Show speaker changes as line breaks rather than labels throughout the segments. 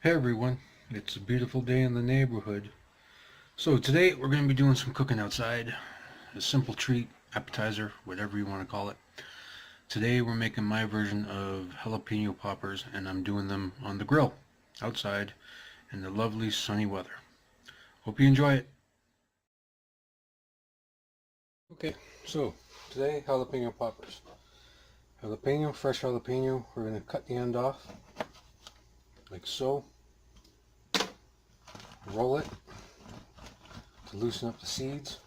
Hey everyone, it's a beautiful day in the neighborhood. So today we're going to be doing some cooking outside. A simple treat, appetizer, whatever you want to call it. Today we're making my version of jalapeno poppers and I'm doing them on the grill, outside, in the lovely sunny weather. Hope you enjoy it. Okay, so today jalapeno poppers. Jalapeno, fresh jalapeno, we're going to cut the end off, like so. Roll it to loosen up the seeds.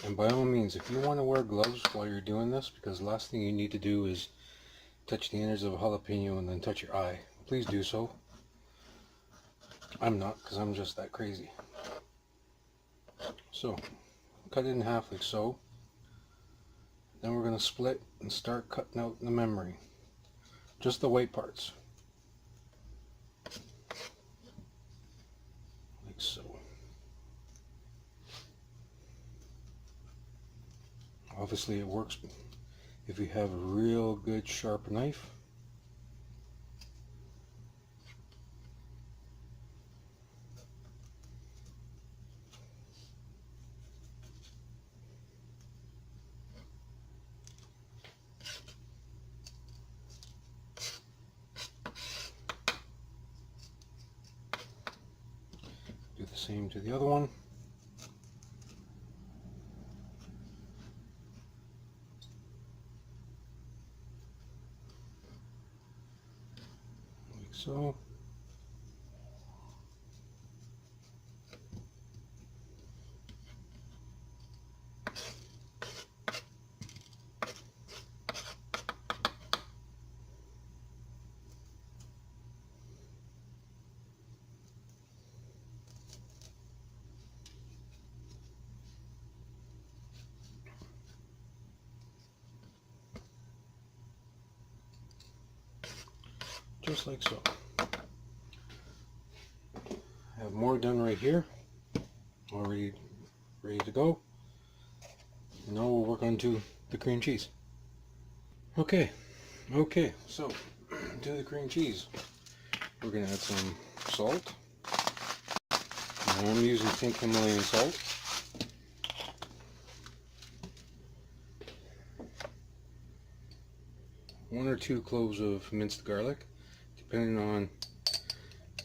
And by all means, if you want to wear gloves while you're doing this, because the last thing you need to do is touch the innards of a jalapeno and then touch your eye, please do so. I'm not, because I'm just that crazy. So, cut it in half like so. Then we're going to split and start cutting out the memory. Just the white parts. Like so. Obviously it works if you have a real good sharp knife. Do the same to the other one. Like so. Just like so. I have more done right here, already ready to go. And now we'll work on to the cream cheese. Okay, so to the cream cheese, we're going to add some salt. Now I'm using pink Himalayan salt. One or two cloves of minced garlic, depending on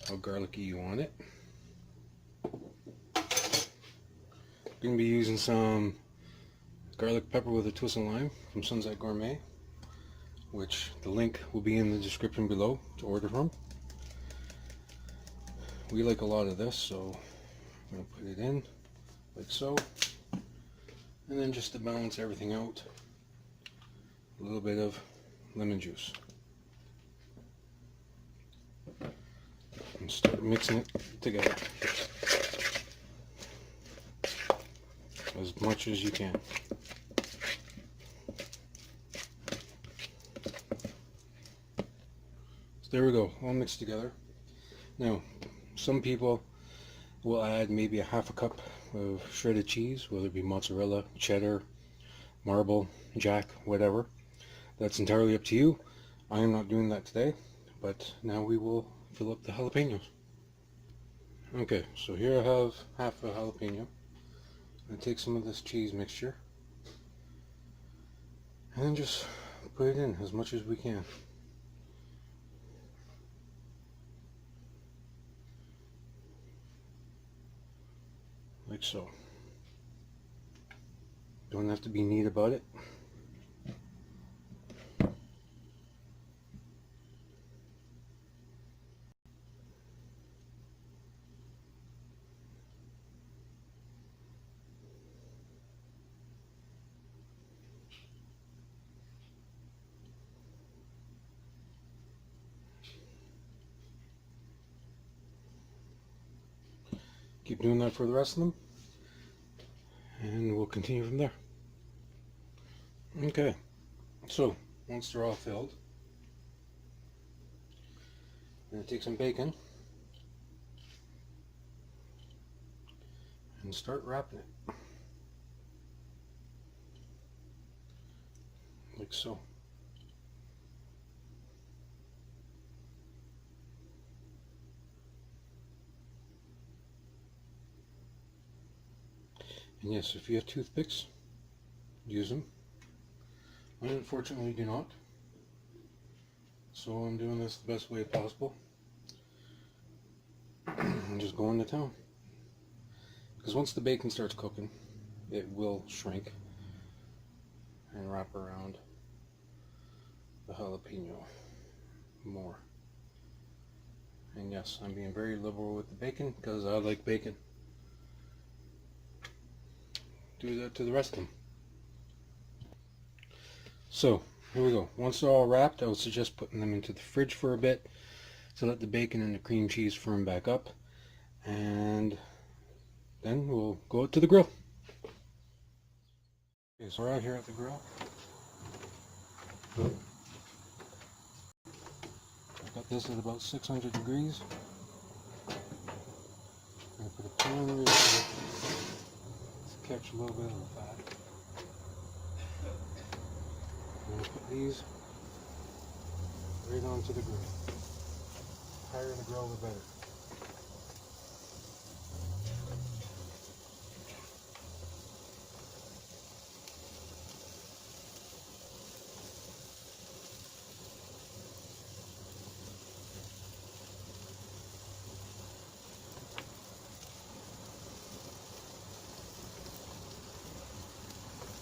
how garlicky you want it. Going to be using some garlic pepper with a twist of lime from Sunset Gourmet, which the link will be in the description below to order from. We like a lot of this, so I'm going to put it in like so. And then just to balance everything out, a little bit of lemon juice. And start mixing it together as much as you can. So there we go, all mixed together. Now, some people will add maybe a half a cup of shredded cheese, whether it be mozzarella, cheddar, marble, jack, whatever. That's entirely up to you. I am not doing that today, but now we will fill up the jalapenos. Okay, so here I have half a jalapeno. I'm going to take some of this cheese mixture and then just put it in as much as we can. Like so. Don't have to be neat about it. Keep doing that for the rest of them, and we'll continue from there. Okay, so once they're all filled, I'm going to take some bacon and start wrapping it. Like so. And yes, if you have toothpicks, use them. I unfortunately do not. So I'm doing this the best way possible. I'm just going to town. Because once the bacon starts cooking, it will shrink and wrap around the jalapeno more. And yes, I'm being very liberal with the bacon because I like bacon. Do that to the rest of them. So, here we go. Once they're all wrapped, I would suggest putting them into the fridge for a bit to let the bacon and the cream cheese firm back up. And then we'll go out to the grill. Okay, so we're out here at the grill. I've got this at about 600 degrees. I'm going to put a pan over here to catch a little bit of the fat. I'm going to put these right onto the grill. The higher the grill, the better.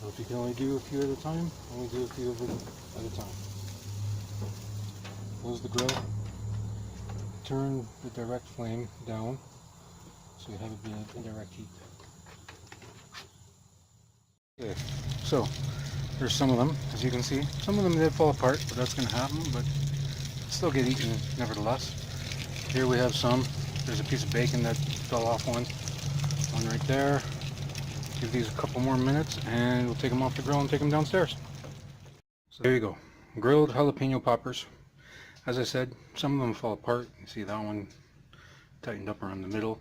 Now if you can only do a few at a time, only do a few of them at a time. Close the grill. Turn the direct flame down so you have a bit of indirect heat. Okay, so there's some of them, as you can see. Some of them did fall apart, but that's going to happen, but still get eaten nevertheless. Here we have some. There's a piece of bacon that fell off one right there. Give these a couple more minutes and we'll take them off the grill and take them downstairs. So there you go, grilled jalapeno poppers. As I said, some of them fall apart. You see that one tightened up around the middle,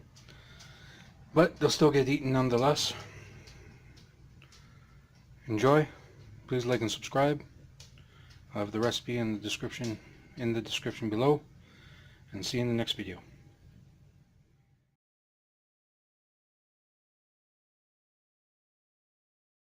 but they'll still get eaten nonetheless. Enjoy. Please like and subscribe. I have the recipe in the description below, and see you in the next video.